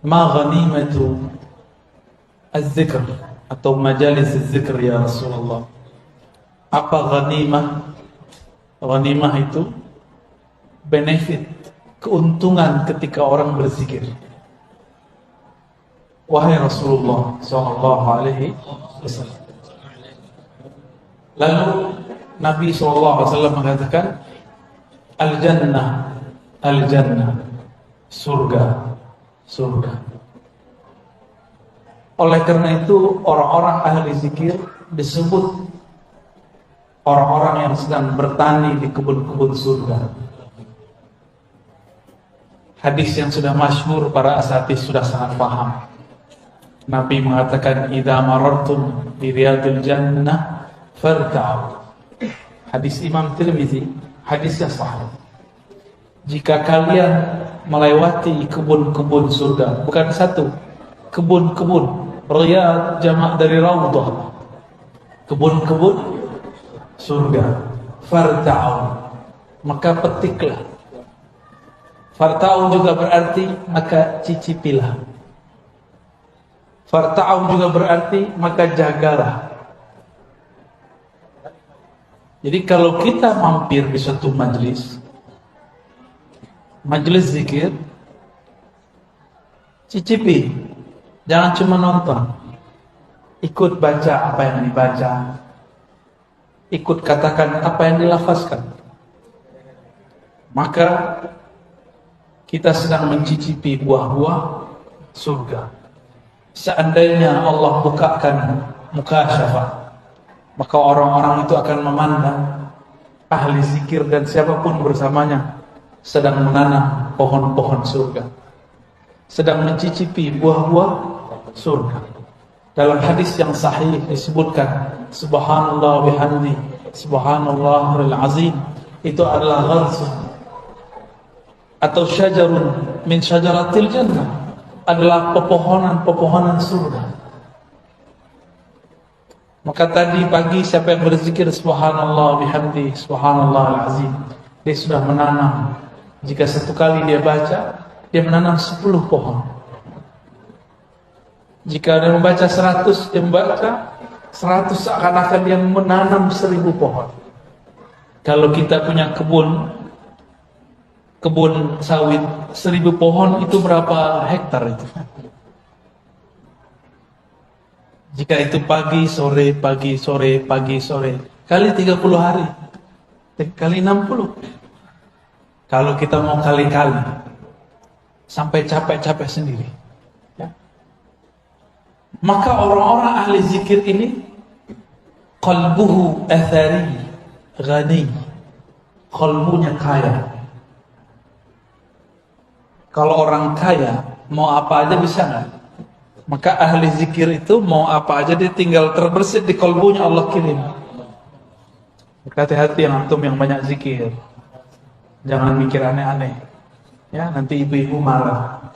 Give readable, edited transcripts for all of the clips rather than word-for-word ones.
Ma ghanimatu az-zikr atau majalis az-zikr ya Rasulullah. Apa ghanimah? Ghanimah itu benefit, keuntungan ketika orang berzikir. Wahai Rasulullah sallallahu alaihi wasallam. Lalu Nabi sallallahu alaihi wasallam mengatakan al-jannah, al-jannah, surga, surga. Oleh karena itu orang-orang ahli zikir disebut orang-orang yang sedang bertani di kebun-kebun surga. Hadis yang sudah masyhur, para asatidz sudah sangat paham. Nabi mengatakan idza marartum bi riyadil jannah farta'u. Hadis Imam Tirmizi, hadisnya sahih. Jika kalian melewati kebun-kebun surga, bukan satu, kebun-kebun, riyad jamak dari raudhah, kebun-kebun surga, farta'u, maka petiklah. Farta'u juga berarti maka cicipilah. Farta'u juga berarti maka jagalah. Jadi kalau kita mampir di suatu majelis zikir, cicipi, jangan cuma nonton, ikut baca apa yang dibaca, ikut katakan apa yang dilafazkan, maka kita sedang mencicipi buah-buah surga. Seandainya Allah bukakan mukasyafah, maka orang-orang itu akan memandang ahli zikir dan siapapun bersamanya sedang menanam pohon-pohon surga, sedang mencicipi buah-buah surga. Dalam hadis yang sahih disebutkan subhanallah bihamdi subhanallahil azim, itu adalah gharsun atau syajarun min syajaratil jannah, adalah pepohonan-pepohonan surga. Maka tadi pagi siapa yang berzikir subhanallah bihamdi subhanallahil azim, dia sudah menanam. Jika satu kali dia baca, dia menanam 10 pohon. Jika dia membaca 100, dia membaca 100, seakan-akan dia menanam 1000 pohon. Kalau kita punya kebun sawit 1000 pohon, itu berapa hektar itu? Jika itu pagi, sore, pagi, sore, pagi, sore, kali 30 hari, kali 60. Kalau kita mau kali-kali, sampai capek-capek sendiri, ya. Maka orang-orang ahli zikir ini qalbuhu athari ghani, qalbunya kaya. Kalau orang kaya mau apa aja bisa nggak? Maka ahli zikir itu mau apa aja dia tinggal terbersit di qalbunya, Allah kirim. Hati-hati yang antum yang banyak zikir, jangan mikir aneh-aneh, ya, nanti ibu-ibu marah.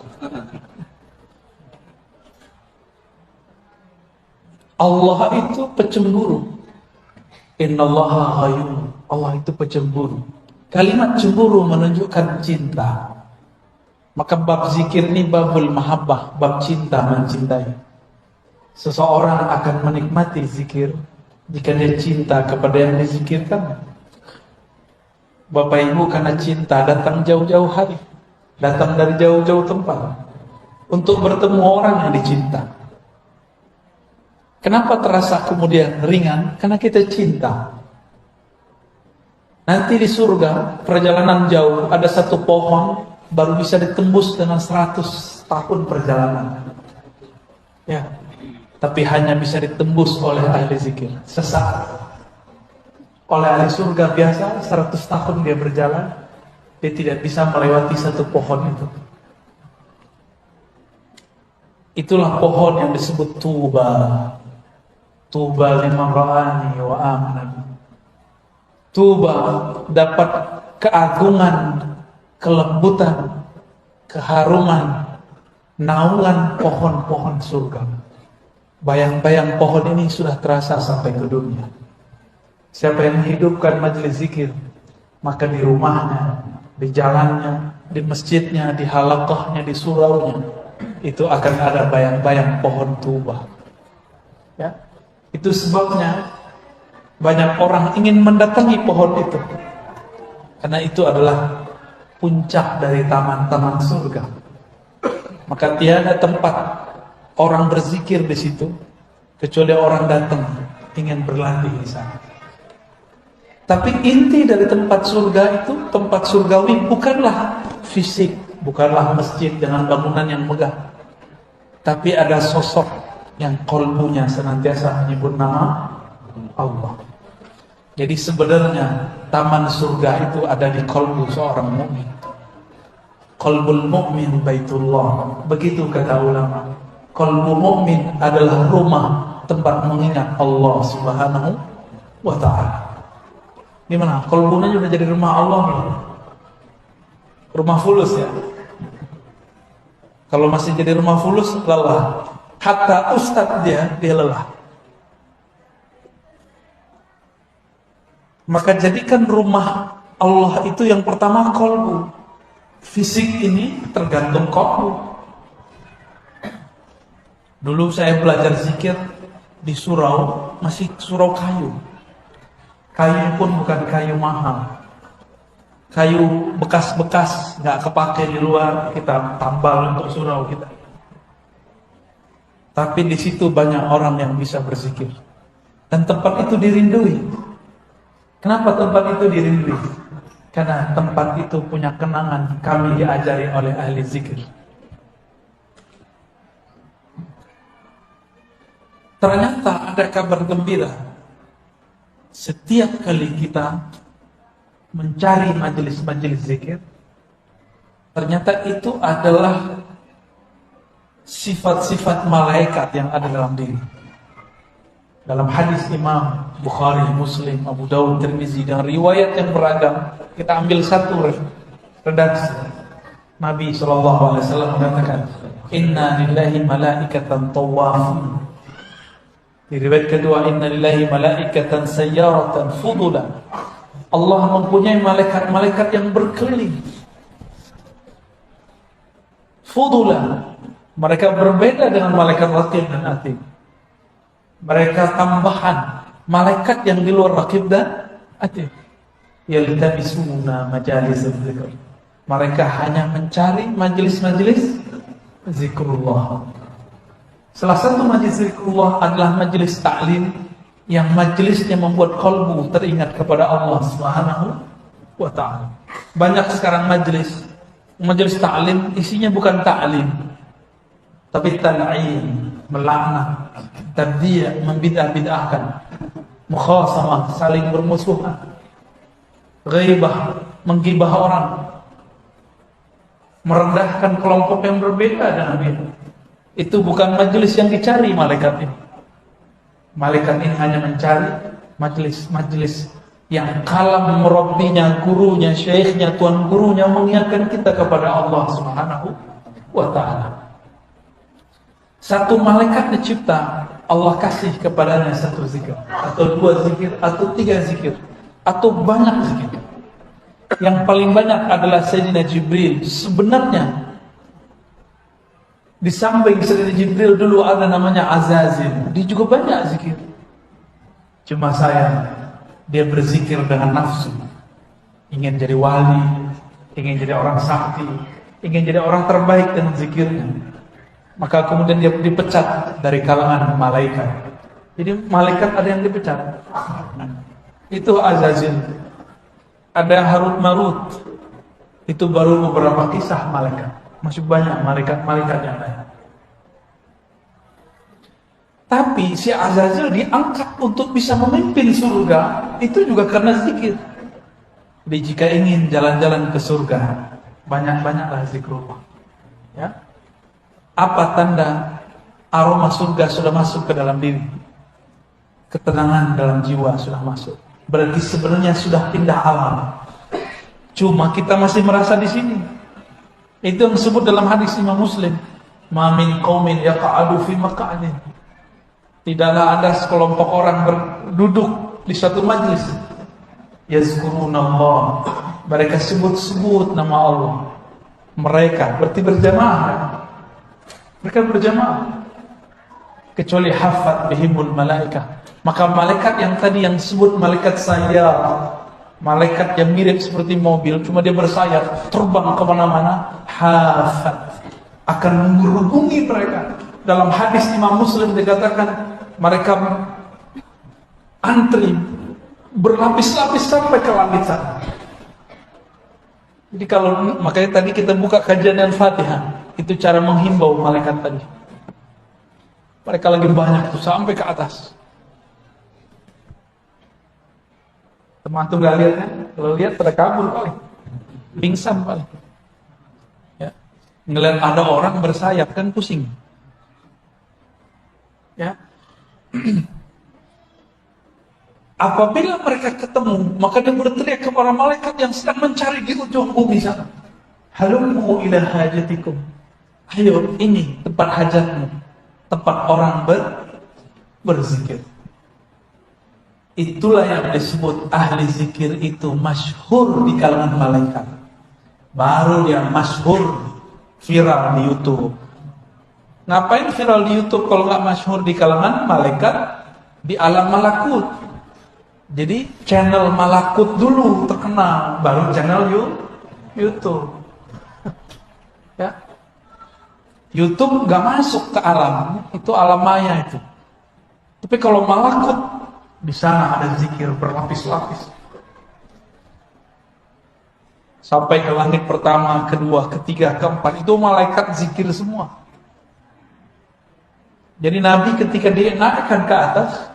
Allah itu pecemburu. Innallaha ghayyun. Allah itu pecemburu. Kalimat cemburu menunjukkan cinta. Maka bab zikir ini babul mahabbah, bab cinta, mencintai. Seseorang akan menikmati zikir jika dia cinta kepada yang dizikirkan. Bapak Ibu karena cinta datang jauh-jauh hari, datang dari jauh-jauh tempat untuk bertemu orang yang dicinta. Kenapa terasa kemudian ringan? Karena kita cinta. Nanti di surga perjalanan jauh, ada satu pohon baru bisa ditembus dengan 100 tahun perjalanan, ya, tapi hanya bisa ditembus oleh ahli zikir sesaat. Oleh ahli surga biasa 100 tahun dia berjalan, dia tidak bisa melewati satu pohon itu. Itulah pohon yang disebut tuba. Tuba liman ra'ani wa amana. Tuba dapat keagungan, kelembutan, keharuman, naungan pohon-pohon surga. Bayang-bayang pohon ini sudah terasa sampai ke dunia. Siapa yang menghidupkan majelis zikir, maka di rumahnya, di jalannya, di masjidnya, di halaqahnya, di suraunya, itu akan ada bayang-bayang pohon tuba. Ya, itu sebabnya banyak orang ingin mendatangi pohon itu, karena itu adalah puncak dari taman-taman surga. Maka tiada tempat orang berzikir di situ kecuali orang datang ingin berlatih di sana. Tapi inti dari tempat surga itu, tempat surgawi, bukanlah fisik, bukanlah masjid dengan bangunan yang megah, tapi ada sosok yang kolbunya senantiasa menyebut nama Allah. Jadi sebenarnya taman surga itu ada di kolbu seorang mukmin. Qalbul mu'min baitullah. Begitu kata ulama. Qalbu mu'min adalah rumah tempat mengingat Allah Subhanahu wa ta'ala. Di mana? Qalbunya sudah jadi rumah Allah nih. Rumah fulus ya. Kalau masih jadi rumah fulus, lelah. Hatta ustadz dia lelah. Maka jadikan rumah Allah itu yang pertama qalbu. Fisik ini tergantung qalbu. Dulu saya belajar zikir di surau, masih surau kayu. Kayu pun bukan kayu mahal. Kayu bekas-bekas, gak kepake di luar, kita tambal untuk surau kita. Tapi di situ banyak orang yang bisa berzikir. Dan tempat itu dirindui. Kenapa tempat itu dirindui? Karena tempat itu punya kenangan kami diajari oleh ahli zikir. Ternyata ada kabar gembira. Setiap kali kita mencari majelis-majelis zikir, ternyata itu adalah sifat-sifat malaikat yang ada dalam diri. Dalam hadis Imam Bukhari, Muslim, Abu Dawud, Tirmizi, dan riwayat yang beragam, kita ambil satu redaksi. Nabi SAW mengatakan, Inna lillahi malaikatan tawafun. Di riwayat kedua, Inna lillahi malaikatan sayyaratan fudulan. Allah mempunyai malaikat-malaikat yang berkeliling. Fudulan. Mereka berbeda dengan malaikat raqib dan atid. Mereka tambahan malaikat yang di luar raqib dan atid. Yaltabisuna majalis dzikr. Mereka hanya mencari majelis-majelis zikrullah. Salah satu majelis zikrullah adalah majelis ta'lim, yang majelisnya membuat kalbu teringat kepada Allah Subhanahu wa ta'ala. Banyak sekarang majelis ta'lim isinya bukan ta'lim, tapi tal'in, melaknat, tabdi', membidah-bidahkan, mukhasamah, saling bermusuhan, ghaibah, menggibah orang, merendahkan kelompok yang berbeda dengan dia. Itu bukan majelis yang dicari malaikat ini. Malaikat ini hanya mencari majelis-majelis yang kalam murabbinya, gurunya, syekhnya, tuan gurunya mengingatkan kita kepada Allah Subhanahu wa ta'ala. Satu malaikat dicipta, Allah kasih kepadanya satu zikir, atau dua zikir, atau tiga zikir, atau banyak zikir. Yang paling banyak adalah Sayyidina Jibril. Sebenarnya di samping Sayyidina Jibril dulu ada namanya Azazil. Dia juga banyak zikir. Cuma sayang, dia berzikir dengan nafsu. Ingin jadi wali, ingin jadi orang sakti, ingin jadi orang terbaik dengan zikirnya. Maka kemudian dia dipecat dari kalangan malaikat. Jadi malaikat ada yang dipecat. Itu Azazil. Ada yang Harut Marut. Itu baru beberapa kisah malaikat. Masih banyak malaikat-malaikat yang lain. Tapi si Azazil diangkat untuk bisa memimpin surga, itu juga karena zikir. Jadi jika ingin jalan-jalan ke surga, banyak-banyaklah zikrullah. Ya. Apa tanda aroma surga sudah masuk ke dalam diri? Ketenangan dalam jiwa sudah masuk. Berarti sebenarnya sudah pindah alam. Cuma kita masih merasa di sini. Itu yang disebut dalam hadis Imam Muslim. Ma min qaumin yaqa'adu fi maq'adin. Tidaklah ada sekelompok orang berduduk di suatu majlis. Yazkurunallah. Mereka sebut-sebut nama Allah. Mereka berarti berjamaah. Mereka berjamaah. Kecuali hafat bihimul malaikah. Maka malaikat yang tadi yang disebut malaikat sayar, malaikat yang mirip seperti mobil, cuma dia bersayap, terbang kemana-mana, hafat akan menghubungi mereka. Dalam hadis Imam Muslim dikatakan mereka antri berlapis-lapis sampai ke langit sana. Jadi kalau makanya tadi kita buka kajian Al-Fatihah, itu cara menghimbau malaikat tadi. Mereka lagi banyak tuh sampai ke atas. Teman tuh gak lihat kan? Kalau lihat pada kabur paling, pingsan paling. Ya. Ngeliat ada orang bersayap kan pusing. Ya. Apabila mereka ketemu, maka dia berteriak kepada malaikat yang sedang mencari di ujung bumi sana. Halummu ila hajatikum. Ayo, ini tempat hajatmu, tempat orang berzikir. Itulah yang disebut ahli zikir itu masyhur di kalangan malaikat. Baru dia masyhur viral di YouTube. Ngapain viral di YouTube kalau nggak masyhur di kalangan malaikat di alam malakut? Jadi channel malakut dulu terkenal, baru channel YouTube. Ya, YouTube nggak masuk ke alam, itu alam maya itu. Tapi kalau malakut di sana ada zikir berlapis-lapis. Sampai ke langit pertama, kedua, ketiga, keempat itu malaikat zikir semua. Jadi Nabi ketika dia naikkan ke atas,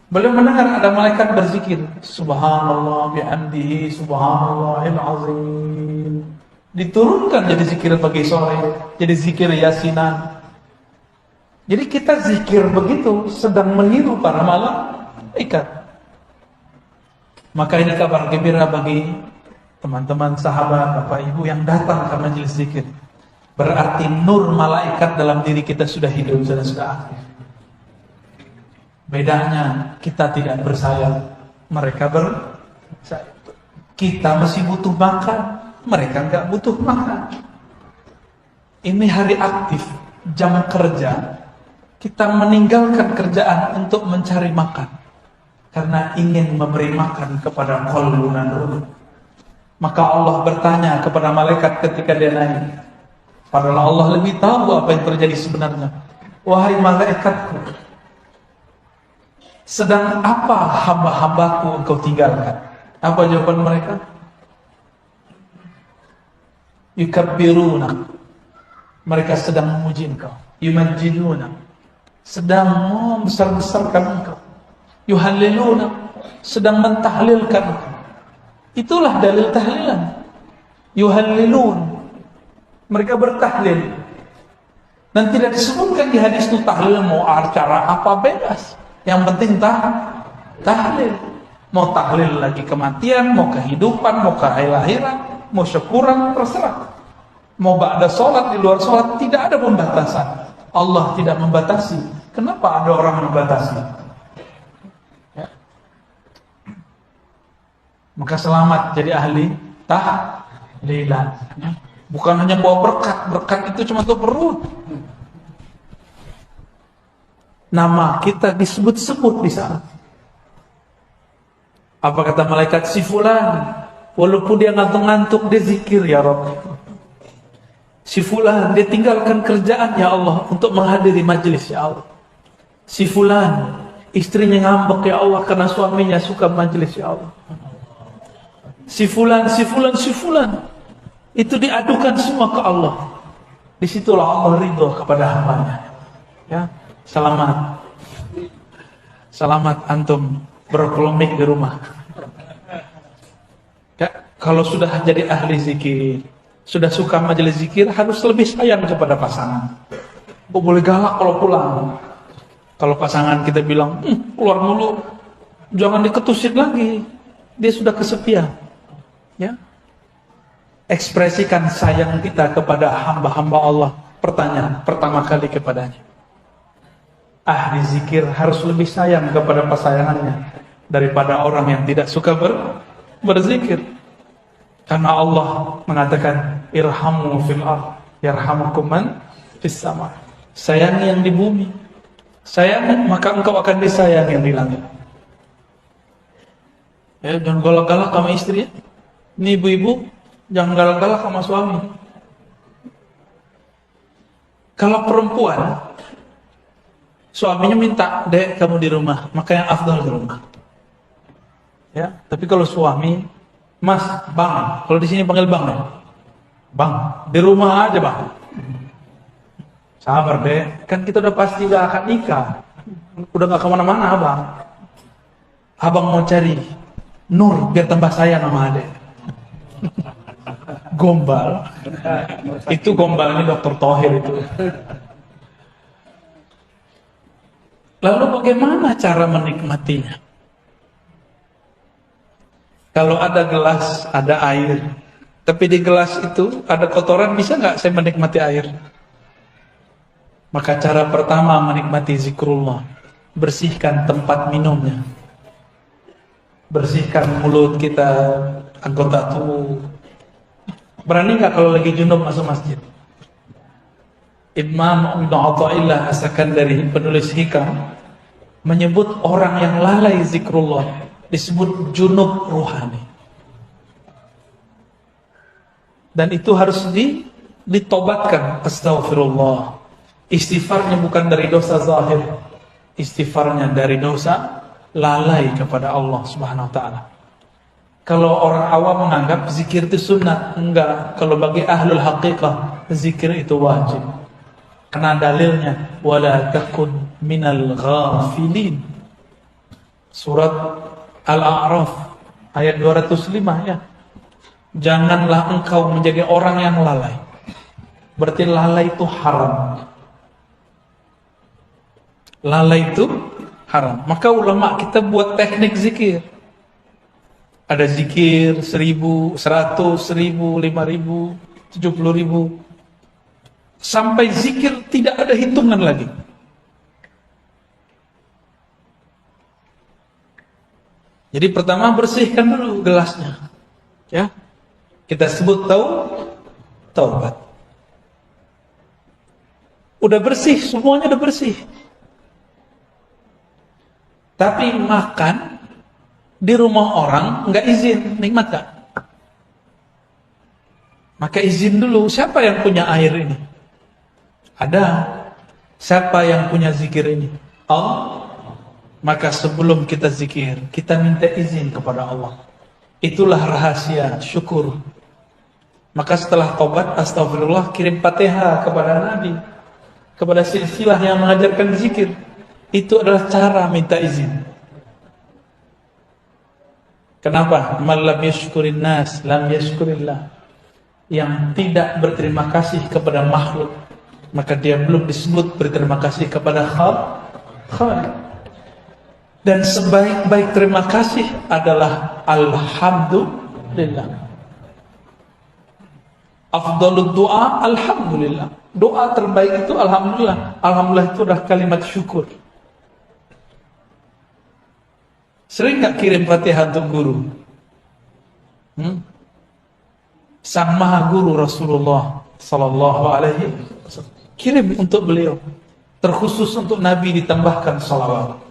beliau mendengar ada malaikat berzikir, Subhanallah bihamdihi subhanallahil azim. Diturunkan jadi zikir pagi sore, jadi zikir yasinan. Jadi kita zikir begitu sedang meniru para malaikat. Maka ini kabar gembira bagi teman-teman sahabat, Bapak Ibu yang datang ke majelis zikir. Berarti nur malaikat dalam diri kita sudah hidup, sudah aktif. Bedanya kita tidak bersayap, mereka bersayap. Kita masih butuh makan, mereka nggak butuh makan. Ini hari aktif, jam kerja. Kita meninggalkan kerjaan untuk mencari makan karena ingin memberi makan kepada qalbun dan ruh. Maka Allah bertanya kepada malaikat ketika dia naik. Padahal Allah lebih tahu apa yang terjadi sebenarnya. Wahai malaikatku, sedang apa hamba-hambaku engkau tinggalkan? Apa jawaban mereka? Yukabbiruna, mereka sedang memuji engkau. Yumajjiduna, sedang membesar-besarkan engkau. Yuhalliluna, sedang mentahlilkan engkau. Itulah dalil tahlilan. Yuhallilun, mereka bertahlil. Dan tidak disebutkan di hadis itu tahlil mau acara apa, bebas. Yang penting tahlil. Mau tahlil lagi kematian, mau kehidupan, mau kelahiran, mau syukuran, terserah. Mau ba'da sholat, di luar sholat, tidak ada pembatasan. Allah tidak membatasi. Kenapa ada orang membatasi? Ya. Maka selamat jadi ahli tahlilan. Ya. Bukan hanya bawa berkat itu cuma untuk perut. Nama kita disebut-sebut di sana. Apa kata malaikat? Si fulan, walaupun dia ngantuk-ngantuk, dia zikir ya Rabb. Si fulan, dia tinggalkan kerjaan ya Allah untuk menghadiri majelis ya Allah. Si fulan, istrinya ngambek ya Allah karena suaminya suka majelis ya Allah. Si fulan, si fulan, si fulan. Itu diadukan semua ke Allah. Disitulah Allah ridho kepada hambanya. Ya, selamat. Selamat antum berpolemik di rumah. Ya, kalau sudah jadi ahli zikir, sudah suka majelis zikir, harus lebih sayang kepada pasangan. Oh, boleh galak kalau pulang. Kalau pasangan kita bilang, keluar mulu, jangan diketusin lagi. Dia sudah kesepian. Ya. Ekspresikan sayang kita kepada hamba-hamba Allah. Pertanyaan pertama kali kepadanya. Ahli zikir harus lebih sayang kepada pasangannya daripada orang yang tidak suka berzikir. Karena Allah mengatakan irhamu fil ardh yarhamukum man fis sama. Sayangi yang di bumi. Sayangi, maka engkau akan disayangi yang di langit. Ya, jangan galak-galak sama istri ya. Ini ibu-ibu, jangan galak-galak sama suami. Kalau perempuan, suaminya minta, "Dek, kamu di rumah," maka yang afdal di rumah. Ya, tapi kalau suami, "Mas, Bang," kalau di sini panggil Bang ya. "Bang, di rumah aja, Bang." Sabar deh, kan kita udah pasti udah akan nikah, udah gak kemana-mana abang. Abang mau cari Nur biar tambah sayang sama adek. Gombal. Itu gombalnya Dr. Thohir itu. Lalu bagaimana cara menikmatinya? Kalau ada gelas, ada air, tapi di gelas itu ada kotoran, bisa nggak saya menikmati air? Maka cara pertama menikmati zikrullah, bersihkan tempat minumnya, bersihkan mulut kita, anggota tubuh. Berani nggak kalau lagi junub masuk masjid? Imam Ibn Athaillah As-Sakandari, penulis hikam, menyebut orang yang lalai zikrullah disebut junub ruhani. Dan itu harus ditobatkan. Astaghfirullah. Istighfarnya bukan dari dosa zahir, istighfarnya dari dosa lalai kepada Allah Subhanahu wa taala. Kalau orang awam menganggap zikir itu sunnah, enggak. Kalau bagi ahlul haqiqah, zikir itu wajib. Karena dalilnya wala takun minal ghafilin. Surat Al-A'raf ayat 205 ya. Janganlah engkau menjadi orang yang lalai. Berarti lalai itu haram. Lalai itu haram. Maka ulama kita buat teknik zikir. Ada zikir 1000, 100, 1000, 5000, 70.000. Sampai zikir tidak ada hitungan lagi. Jadi pertama bersihkan dulu gelasnya. Ya. Kita sebut taubat. Udah bersih, semuanya udah bersih. Tapi makan di rumah orang nggak izin, nikmat gak? Maka izin dulu, siapa yang punya air ini? Ada. Siapa yang punya zikir ini? Allah. Maka sebelum kita zikir, kita minta izin kepada Allah. Itulah rahasia syukur. Maka setelah taubat, astagfirullah, kirim Fatihah kepada Nabi, kepada silsilah yang mengajarkan zikir. Itu adalah cara minta izin. Kenapa? Man lam yashkurin nas, lam yashkurillah. Yang tidak berterima kasih kepada makhluk, maka dia belum disebut berterima kasih kepada Khaliq. Dan sebaik-baik terima kasih adalah alhamdulillah. Afdalud doa alhamdulillah. Doa terbaik itu alhamdulillah. Alhamdulillah itu adalah kalimat syukur. Sering gak kirim Fatihah untuk guru? Sang Maha Guru Rasulullah Sallallahu Alaihi Wasallam, kirim untuk beliau. Terkhusus untuk Nabi ditambahkan salawat.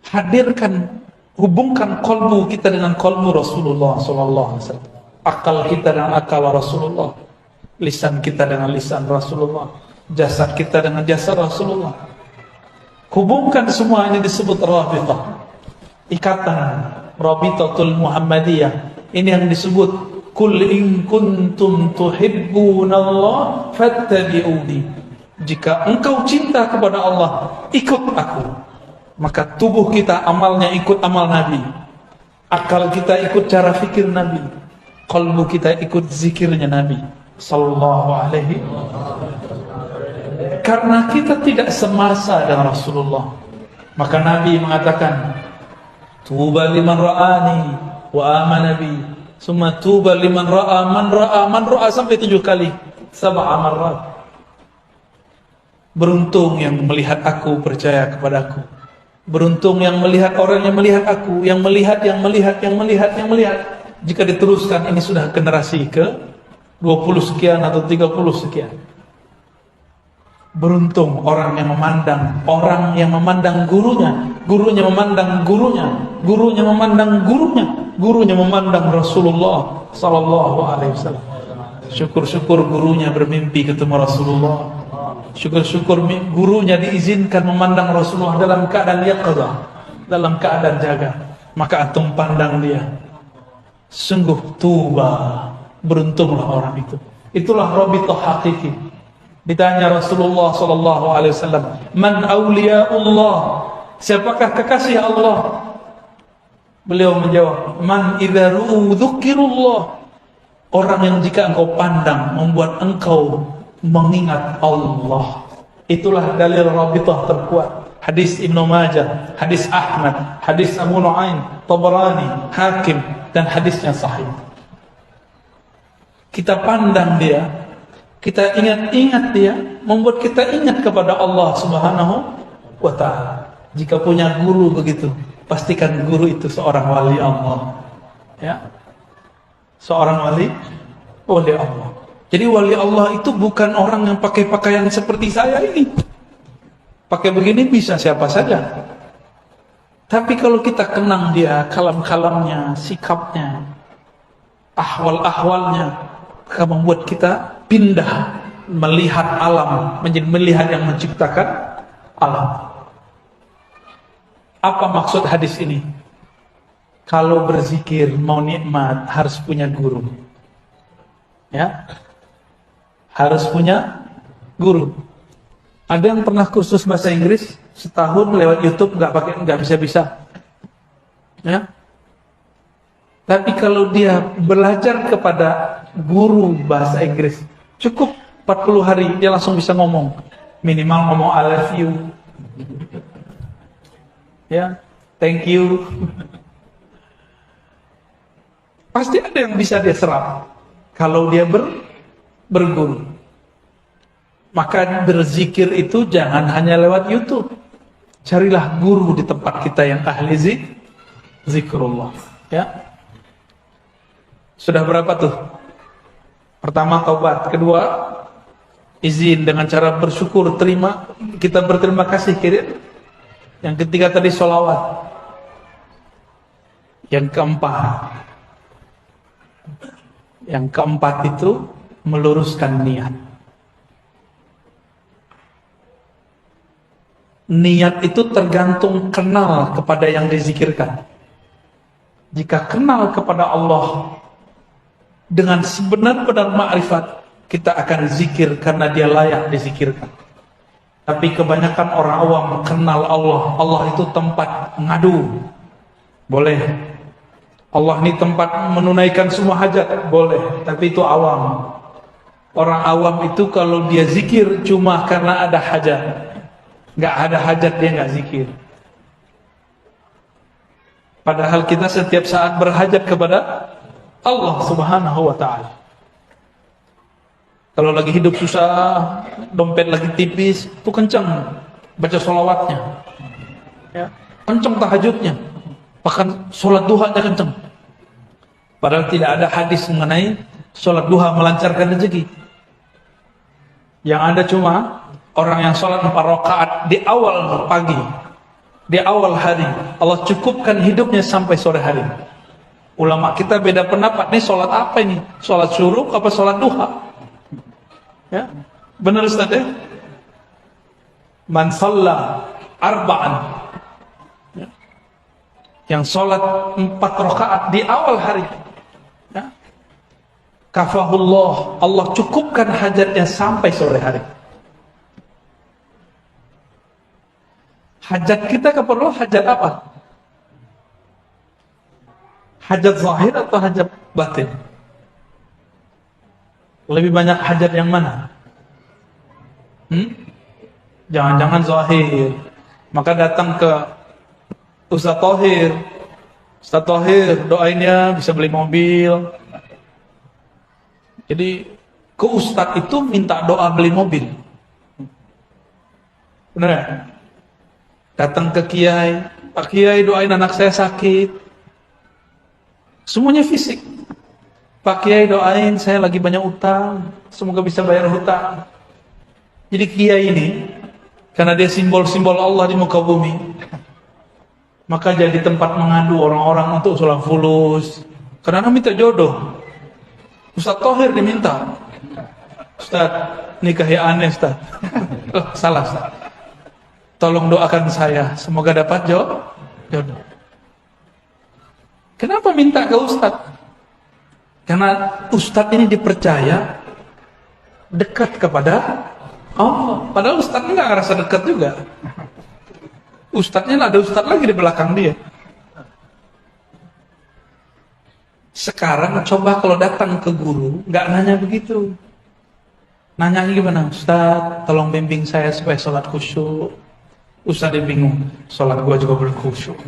Hadirkan, hubungkan kolbu kita dengan kolbu Rasulullah Sallallahu Alaihi Wasallam. Akal kita dengan akal Rasulullah. Lisan kita dengan lisan Rasulullah. Jasad kita dengan jasad Rasulullah. Hubungkan semua ini disebut Rabitah. Ikatan Rabitatul Muhammadiyah. Ini yang disebut Kul in kuntum tuhibbunallah fattabi'uni. Jika engkau cinta kepada Allah, ikut aku. Maka tubuh kita amalnya ikut amal Nabi. Akal kita ikut cara fikir Nabi. Qalbu kita ikut zikirnya Nabi Sallallahu Alaihi Wasallam. Karena kita tidak semasa dengan Rasulullah, maka Nabi mengatakan, tuba liman ra'ani wa amana bi, summa tuba liman ra'a man ra'a sampai 7 kali, 7 marrat. Beruntung yang melihat aku, percaya kepadaku. Beruntung yang melihat orang yang melihat aku, yang melihat. Jika diteruskan, ini sudah generasi ke 20 sekian atau 30 sekian. Beruntung orang yang memandang gurunya, gurunya memandang gurunya, gurunya memandang gurunya, gurunya memandang Rasulullah sallallahu alaihi wasallam. Syukur-syukur gurunya bermimpi ketemu Rasulullah. Syukur-syukur gurunya diizinkan memandang Rasulullah dalam keadaan yaqظah, dalam keadaan jaga. Maka antum pandang dia. Sungguh tuba, beruntunglah orang itu. Itulah rabithah hakiki. Ditanya Rasulullah sallallahu alaihi wasallam, "Man auliyaullah?" Siapakah kekasih Allah? Beliau menjawab, "Man idza ru'u dzukirullah." Orang yang jika engkau pandang membuat engkau mengingat Allah. Itulah dalil rabithah terkuat. Hadis Ibnu Majah, hadis Ahmad, hadis Abu Nuaim, Tabarani, Hakim, dan hadisnya sahih. Kita pandang dia, kita ingat-ingat dia, membuat kita ingat kepada Allah Subhanahu wa ta'ala. Jika punya guru begitu, pastikan guru itu seorang wali Allah. Ya. Seorang wali Allah. Jadi wali Allah itu bukan orang yang pakai pakaian seperti saya ini. Pakai begini bisa siapa saja. Tapi kalau kita kenang dia, kalam-kalamnya, sikapnya, ahwal-ahwalnya, akan membuat kita pindah melihat alam menjadi melihat yang menciptakan alam. Apa maksud hadis ini? Kalau berzikir mau nikmat harus punya guru. Ya. Harus punya guru. Ada yang pernah kursus bahasa Inggris setahun lewat YouTube nggak bisa. Ya. Tapi kalau dia belajar kepada guru bahasa Inggris, cukup 40 hari dia langsung bisa ngomong. Minimal ngomong I love you. Ya, thank you. Pasti ada yang bisa dia serap kalau dia berguru. Maka berzikir itu jangan hanya lewat YouTube. Carilah guru di tempat kita yang ahli zikrullah. Ya. Sudah berapa tuh? Pertama taubat, kedua izin dengan cara bersyukur, terima, kita berterima kasih. Yang ketiga tadi sholawat. Yang keempat itu meluruskan niat. Niat itu tergantung kenal kepada yang dizikirkan. Jika kenal kepada Allah dengan sebenar-benar ma'rifat, kita akan zikir karena dia layak dizikirkan. Tapi kebanyakan orang awam kenal Allah itu tempat ngadu. Boleh. Allah ini tempat menunaikan semua hajat. Boleh. Tapi itu awam. Orang awam itu kalau dia zikir cuma karena ada hajat. Gak ada hajat dia gak zikir. Padahal kita setiap saat berhajat kepada Allah Subhanahu wa ta'ala. Kalau lagi hidup susah, dompet lagi tipis, itu kencang baca sholawatnya. Ya, kencang tahajudnya. Bahkan sholat duhanya kencang. Padahal tidak ada hadis mengenai sholat duha melancarkan rezeki. Yang ada cuma orang yang sholat 4 rakaat di awal pagi, di awal hari. Allah cukupkan hidupnya sampai sore hari. Ulama kita beda pendapat, nih sholat apa ini? Sholat syuruk apa sholat duha? Ya, benar Ustaz ya? Man shalla arba'an, ya. Yang sholat 4 rakaat di awal hari, ya. Kafahullah, Allah cukupkan hajatnya sampai sore hari. Hajat kita keperluan hajat apa? Hajat zahir atau hajat batin? Lebih banyak hajat yang mana? Jangan-jangan zahir. Maka datang ke Ustaz Thohir. Ustaz Thohir, doainnya bisa beli mobil. Jadi ke Ustaz itu minta doa beli mobil. Benar ya? Datang ke Kiai, Pak Kiai doain anak saya sakit. Semuanya fisik. Pak Kiai doain saya lagi banyak utang, semoga bisa bayar hutang. Jadi kiai ini, karena dia simbol-simbol Allah di muka bumi, maka jadi tempat mengadu orang-orang untuk sholat fulus. Karena minta jodoh. Ustaz Thohir diminta. Ustaz, nikahi aneh Ustaz. Oh, salah Ustaz. Tolong doakan saya, semoga dapat jodoh. Kenapa minta ke Ustaz? Karena Ustaz ini dipercaya dekat kepada Allah. Padahal Ustaznya nggak ngerasa dekat juga. Ustadznya ada Ustadz lagi di belakang dia. Sekarang coba kalau datang ke guru, nggak nanya begitu. Nanyanya gimana? Ustadz, tolong bimbing saya supaya sholat khusyuk. Ustadz dia bingung, sholat gua juga belum khusyuk.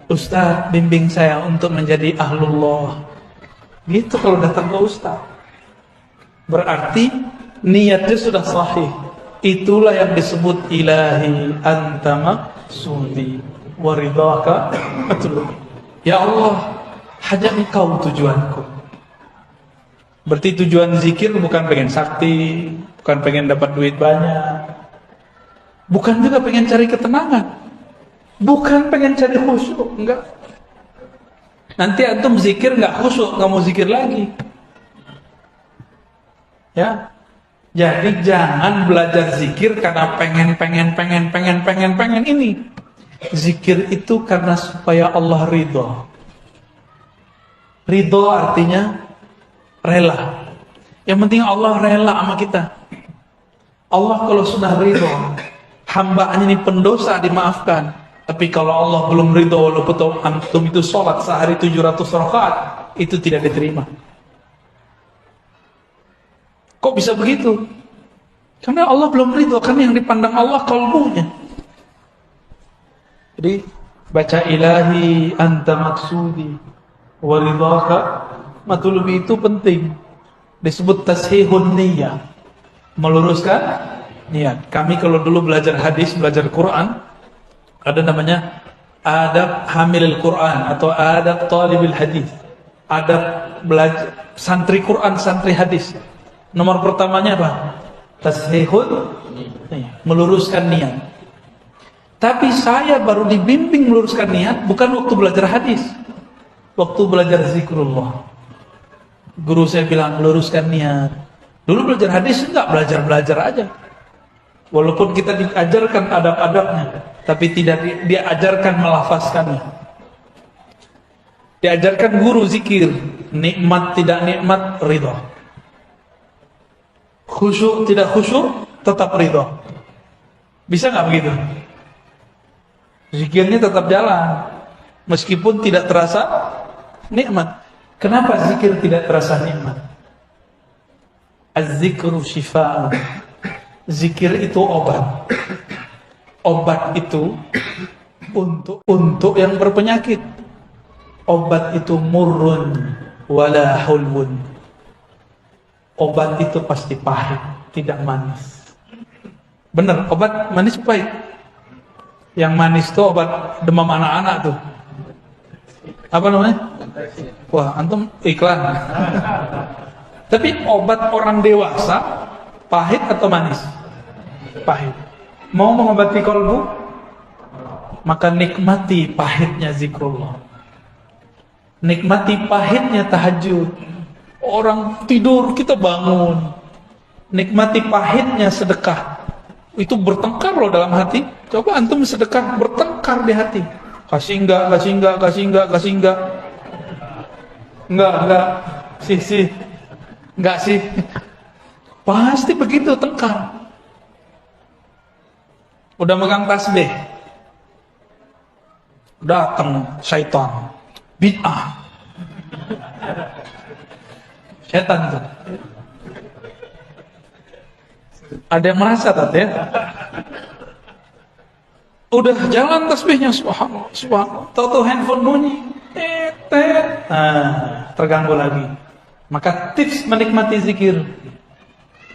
Ustadz, bimbing saya untuk menjadi ahlullah. Gitu kalau datang ke Ustadz. Berarti niatnya sudah sahih. Itulah yang disebut ilahi anta maqsudi wa ridhaka matlubi. Ya Allah, hanya Engkau tujuanku. Berarti tujuan zikir bukan pengen sakti, bukan pengen dapat duit banyak, bukan juga pengen cari ketenangan, bukan pengen cari khusyuk, enggak. Nanti antum zikir enggak khusyuk, enggak mau zikir lagi. Ya. Jadi jangan belajar zikir karena pengen ini. Zikir itu karena supaya Allah ridho. Ridho artinya rela. Yang penting Allah rela sama kita. Allah kalau sudah ridho, hambanya ini pendosa dimaafkan. Tapi kalau Allah belum ridho, walaupun antum itu sholat sehari 700 rakaat, itu tidak diterima. Kok bisa begitu? Karena Allah belum ridho, karena yang dipandang Allah qalbunya. Jadi baca ilahi anta maksudi wa ridhaka matlubi itu penting. Disebut tashihun niyyah, meluruskan niat. Kami kalau dulu belajar hadis, belajar Quran, ada namanya adab hamilil Quran atau adab talibil hadis. Adab belajar santri Quran, santri hadis. Nomor pertamanya apa? Tashihun, meluruskan niat. Tapi saya baru dibimbing meluruskan niat bukan waktu belajar hadis, waktu belajar zikrullah. Guru saya bilang meluruskan niat. Dulu belajar hadis enggak, belajar aja. Walaupun kita diajarkan adab-adabnya, tapi tidak diajarkan melafazkannya. Diajarkan guru zikir, nikmat tidak nikmat ridho. Khusyuk tidak khusyuk tetap ridho. Bisa nggak begitu? Zikirnya tetap jalan meskipun tidak terasa nikmat. Kenapa zikir tidak terasa nikmat? Az-zikru syifa'un. Zikir itu obat. Obat itu untuk yang berpenyakit. Obat itu murrun wala hulwun. Obat itu pasti pahit, tidak manis. Benar, obat manis pahit. Yang manis itu obat demam anak-anak tuh. Apa namanya? Wah, antum iklan. Tapi obat orang dewasa pahit atau manis? Pahit. Mau mengobati kalbu? Maka nikmati pahitnya zikrullah. Nikmati pahitnya tahajud. Orang tidur kita bangun. Nikmati pahitnya sedekah. Itu bertengkar loh dalam hati. Coba antum sedekah, bertengkar di hati. Kasih enggak. Enggak. Sih. Enggak sih. Pasti begitu tengkar. Udah megang tasbih, datang syaitan. Bid'ah. Setan tuh. Ada yang merasa tadi ya? Udah jalan tasbihnya, subhanallah. Tahu-tahu handphone bunyi. Terganggu lagi. Maka tips menikmati zikir.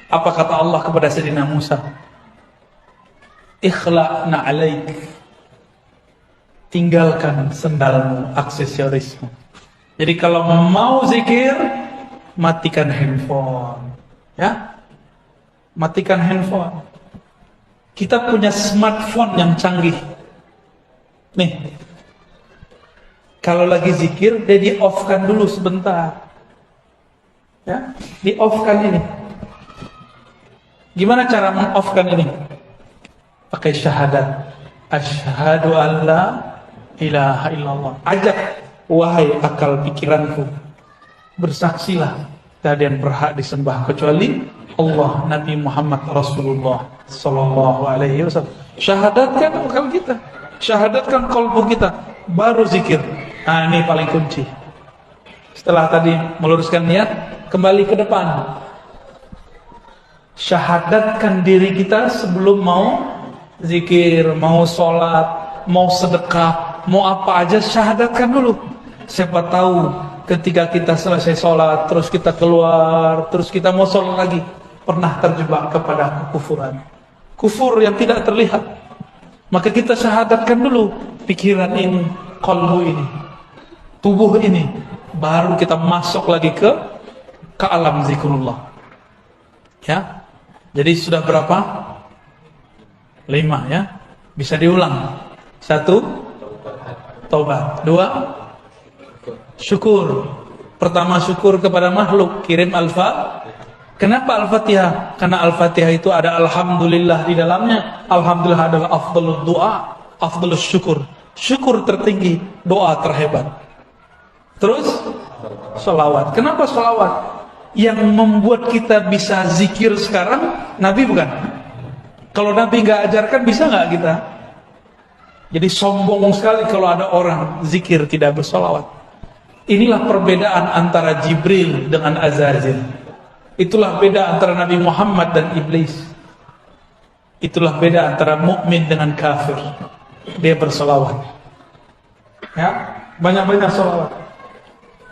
Apa kata Allah kepada Sayyidina Musa? Ikhla'na alaik. Tinggalkan sendalmu, aksesorismu. Jadi kalau mau zikir, matikan handphone, ya. Matikan handphone. Kita punya smartphone yang canggih. Nih, kalau lagi zikir, dia di-off-kan dulu sebentar. Ya, di-off-kan ini. Gimana cara meng-off-kan ini? Pakai syahadat. Asyhadu an la ilaha illallah. Ajak, wahai akal pikiranku, bersaksilah tiada yang berhak disembah kecuali Allah, Nabi Muhammad Rasulullah sallallahu alaihi wasallam. Syahadatkan akal kita, syahadatkan qalbu kita, baru zikir. Nah, ini paling kunci. Setelah tadi meluruskan niat, kembali ke depan. Syahadatkan diri kita sebelum mau zikir, mau sholat, mau sedekah, mau apa aja, syahadatkan dulu. Siapa tahu ketika kita selesai sholat, terus kita keluar, terus kita mau sholat lagi, pernah terjebak kepada kekufuran, kufur yang tidak terlihat. Maka kita syahadatkan dulu pikiran ini, qalbu ini, tubuh ini, baru kita masuk lagi ke alam zikrullah. Ya, jadi sudah berapa? 5 ya. Bisa diulang. 1, taubat. 2, syukur. Pertama, syukur kepada makhluk, kirim Kenapa Al-Fatihah? Karena Al-Fatihah itu ada alhamdulillah di dalamnya. Alhamdulillah adalah afdalud doa, afdalus syukur. Syukur tertinggi, doa terhebat. Terus sholawat. Kenapa sholawat? Yang membuat kita bisa zikir sekarang Nabi bukan? Kalau Nabi nggak ajarkan, bisa nggak kita? Jadi sombong sekali kalau ada orang zikir tidak bersolawat. Inilah perbedaan antara Jibril dengan Azazil. Itulah beda antara Nabi Muhammad dan Iblis. Itulah beda antara mukmin dengan kafir. Dia bersolawat. Ya, banyak-banyak solawat.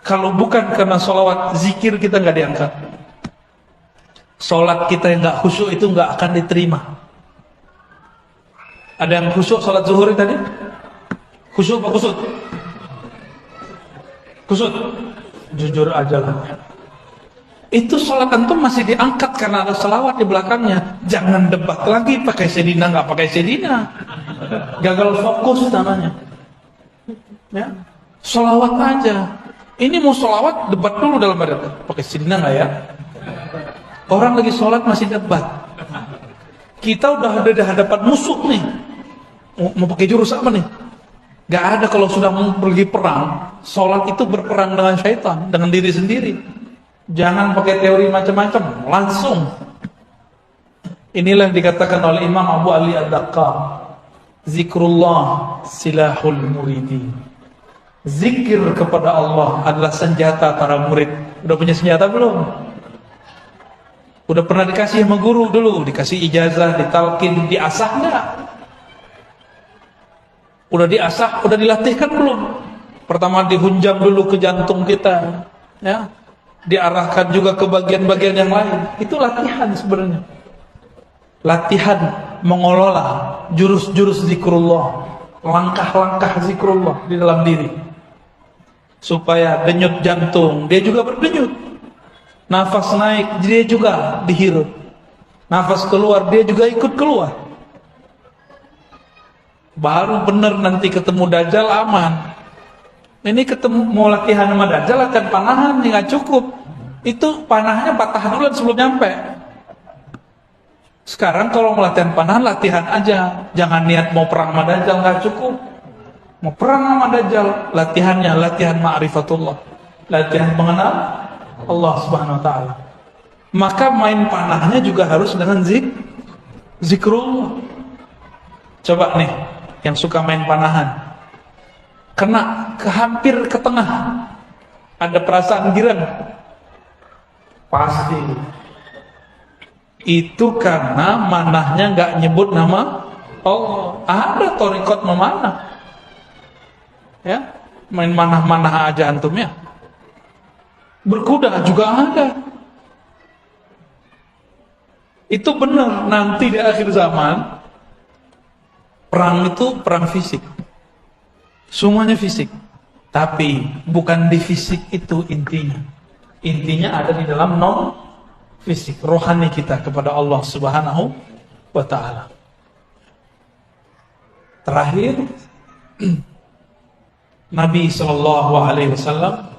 Kalau bukan karena solawat, zikir kita nggak diangkat. Solat kita yang nggak khusyuk itu nggak akan diterima. Ada yang khusyuk salat zuhur tadi? Khusyuk apa kusut? Kusut. Jujur aja lah. Itu salat antum masih diangkat karena ada salawat di belakangnya. Jangan debat lagi pakai sedina nggak pakai sedina. Gagal fokus namanya. Ya, salawat aja. Ini mau salawat, debat dulu dalam badan. Pakai sedina nggak ya? Orang lagi sholat masih debat. Kita udah ada di hadapan musuh nih. Mau pakai jurus apa nih? Gak ada. Kalau sudah mau pergi perang, sholat itu berperang dengan syaitan, dengan diri sendiri. Jangan pakai teori macam-macam, langsung. Inilah yang dikatakan oleh Imam Abu Ali Ad-Daqqaq, zikrullah silahul muridi. Zikir kepada Allah adalah senjata para murid. Udah punya senjata belum? Udah pernah dikasih sama guru dulu, dikasih ijazah, ditalkin, diasah enggak? Udah diasah, udah dilatihkan belum? Pertama dihunjam dulu ke jantung kita, ya. Diarahkan juga ke bagian-bagian yang lain. Itu latihan sebenarnya. Latihan mengelola jurus-jurus zikrullah, langkah-langkah zikrullah di dalam diri. Supaya denyut jantung, dia juga berdenyut. Nafas naik, dia juga dihirup. Nafas keluar, dia juga ikut keluar. Baru benar nanti ketemu Dajjal aman. Ini ketemu mau latihan sama Dajjal, latihan panahan nih nggak cukup. Itu panahnya patah duluan sebelum nyampe. Sekarang kalau mau latihan panahan, latihan aja. Jangan niat mau perang sama Dajjal, nggak cukup. Mau perang sama Dajjal, latihannya latihan ma'rifatullah, latihan mengenal Allah Subhanahu wa taala. Maka main panahnya juga harus dengan zikrullah. Coba nih yang suka main panahan, kena hampir ke tengah, ada perasaan girang, pasti itu karena manahnya nggak nyebut nama Allah. Ada thariqat memanah, ya, main manah-manah aja antum ya. Berkuda juga ada. Itu benar, nanti di akhir zaman perang itu perang fisik. Semuanya fisik. Tapi bukan di fisik itu intinya. Intinya ada di dalam fisik, rohani kita kepada Allah Subhanahu wa Ta'ala. Terakhir, Nabi Shallallahu Alaihi Wasallam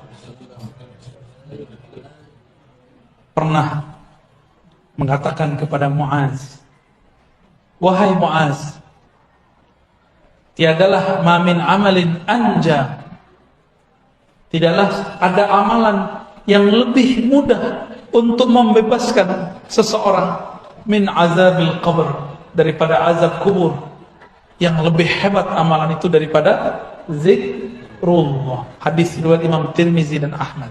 pernah mengatakan kepada Muaz, wahai Muaz, tiadalah mamin amalin anja, tidaklah ada amalan yang lebih mudah untuk membebaskan seseorang min azabil qabr, daripada azab kubur. Yang lebih hebat amalan itu daripada zikrullah. Hadis riwayat Imam Tirmizi dan Ahmad.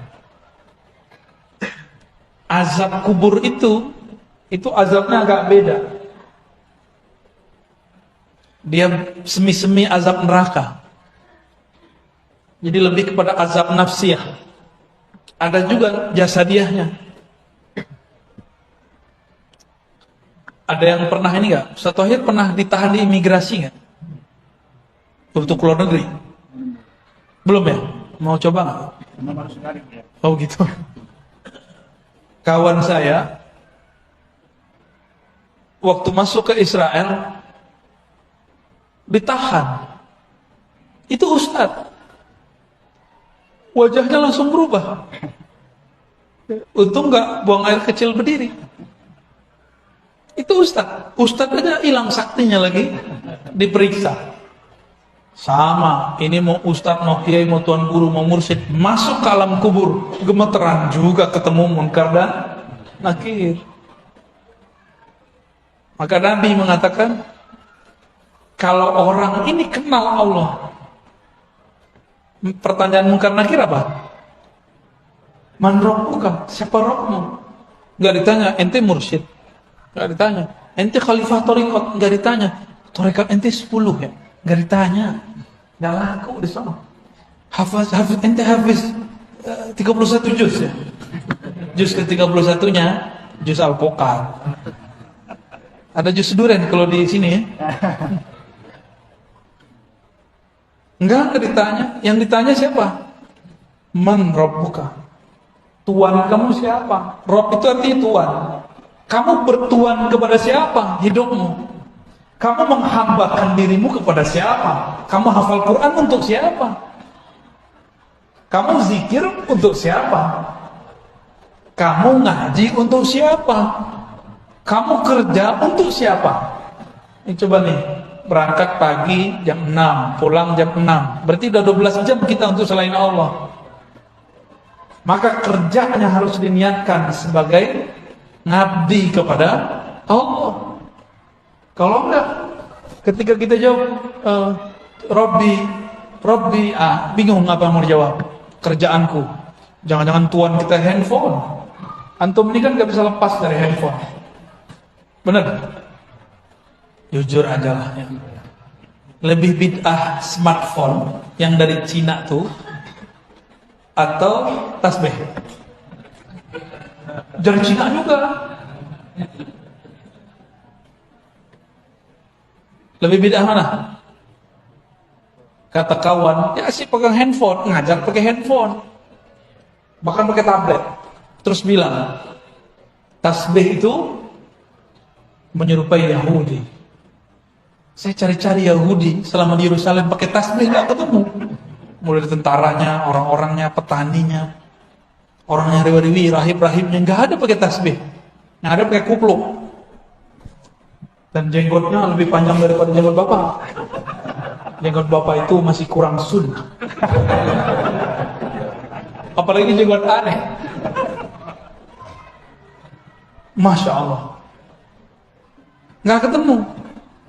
Azab kubur itu azabnya agak beda. Dia semi-semi azab neraka. Jadi lebih kepada azab nafsiyah. Ada juga jasadiahnya. Ada yang pernah ini enggak? Ustaz Thohir pernah ditahan di imigrasi enggak? Untuk keluar negeri? Belum ya? Mau coba enggak? Oh gitu. Kawan saya waktu masuk ke Israel ditahan. Itu Ustaz. Wajahnya langsung berubah. Untung enggak buang air kecil berdiri. Itu Ustaz aja hilang saktinya lagi diperiksa. Sama, ini mau Ustaz, mau kiai, mau tuan guru, mau mursyid, masuk ke alam kubur, gemeteran juga ketemu munkar dan nakir. Maka Nabi mengatakan, kalau orang ini kenal Allah, pertanyaan munkar nakir apa? Man rabbuka? Siapa Rabbmu? Enggak ditanya, ente mursyid. Enggak ditanya, ente khalifah thariqat. Enggak ditanya, thariqat ente 10 ya. Enggak ditanya. Enggak laku di sana. Ente hafiz 31 juz ya. Juz ke-31-nya juz Al-Pokat. Ada juz Duren kalau di sini ya. Enggak ditanya. Yang ditanya siapa? Man rabbuka? Tuhan kamu siapa? Rabb itu artinya Tuhan. Kamu bertuan kepada siapa hidupmu? Kamu menghambakan dirimu kepada siapa? Kamu hafal Quran untuk siapa? Kamu zikir untuk siapa? Kamu ngaji untuk siapa? Kamu kerja untuk siapa? Ini coba nih, berangkat pagi jam 6, pulang jam 6. Berarti udah 12 jam kita untuk selain Allah. Maka kerjanya harus diniatkan sebagai ngabdi kepada Allah. Kalau enggak, ketika kita jawab Robbi, bingung apa mau dijawab. Kerjaanku. Jangan-jangan tuan kita handphone. Antum ini kan gak bisa lepas dari handphone. Benar? Jujur aja lah ya. Lebih bid'ah smartphone yang dari Cina tuh atau tasbih? Dari Cina juga. Lebih bid'ah mana? Kata kawan, ya sih pegang handphone, ngajar pakai handphone, bahkan pakai tablet. Terus bilang, tasbih itu menyerupai Yahudi. Saya cari-cari Yahudi selama di Yerusalem pakai tasbih nggak ketemu. Mulai tentaranya, orang-orangnya, petaninya, orangnya riwi-riwi, rahib-rahibnya nggak ada pakai tasbih, nggak ada pakai kupluk. Dan jenggotnya lebih panjang daripada jenggot bapak. Jenggot bapak itu masih kurang sunnah. Apalagi jenggot aneh. Masya Allah. Nggak ketemu.